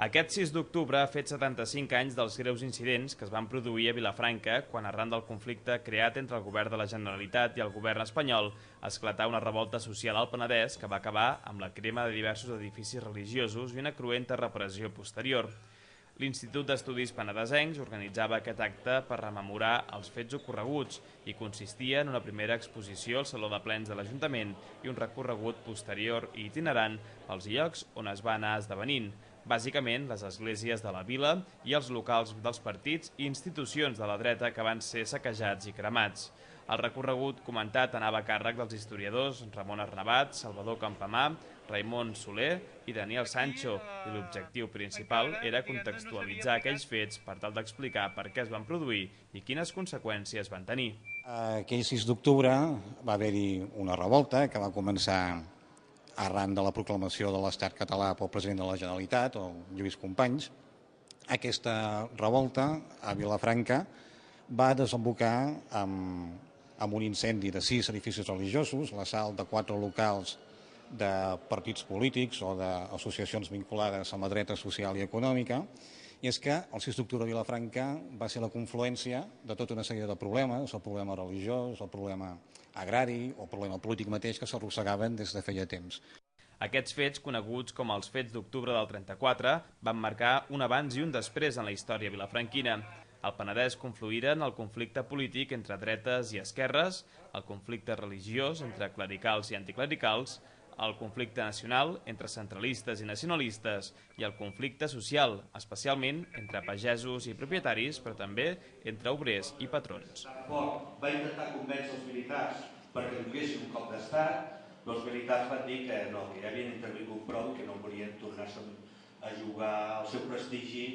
Aquest 6 d'octubre ha fet 75 anys dels greus incidents que es van produir a Vilafranca quan, arran del conflicte creat entre el govern de la Generalitat i el govern espanyol, esclatà una revolta social al Penedès que va acabar amb la crema de diversos edificis religiosos i una cruenta repressió posterior. L'Institut d'Estudis Penedesencs organitzava aquest acte per rememorar els fets ocorreguts i consistia en una primera exposició al Saló de Plens de l'Ajuntament i un recorregut posterior i itinerant pels llocs on es va anar esdevenint, bàsicament les esglésies de la vila i els locals dels partits i institucions de la dreta que van ser saquejats i cremats. El recorregut comentat anava a càrrec dels historiadors Ramon Arnabat, Salvador Campamà, Raimon Soler i Daniel Sancho, i l'objectiu principal era contextualitzar aquells fets per tal d'explicar per què es van produir i quines conseqüències van tenir. Aquell 6 d'octubre va haver-hi una revolta que va començar arran de la proclamació de l'Estat català pel president de la Generalitat, el Lluís Companys. Aquesta revolta a Vilafranca va desembocar amb un incendi de 6 edificis religiosos, l'assalt de 4 locals de partits polítics o d'associacions vinculades amb la dreta social i econòmica, i és que el 6 d'octubre a Vilafranca va ser la confluència de tota una sèrie de problemes, el problema religiós, el problema agrari o el problema polític mateix que s'arrossegaven des de feia temps. Aquests fets, coneguts com els fets d'octubre del 34, van marcar un abans i un després en la història vilafranquina. Al Penedès confluïren el conflicte polític entre dretes i esquerres, el conflicte religiós entre clericals i anticlericals, el conflicte nacional entre centralistes i nacionalistes i el conflicte social, especialment entre pagesos i propietaris, però també entre obrers i patrons. Va intentar convèncer els militars perquè li donessin un cop d'estat, però els militars van dir que no, que ja havien intervingut prou i que no volien tornar-se a jugar al seu prestigi.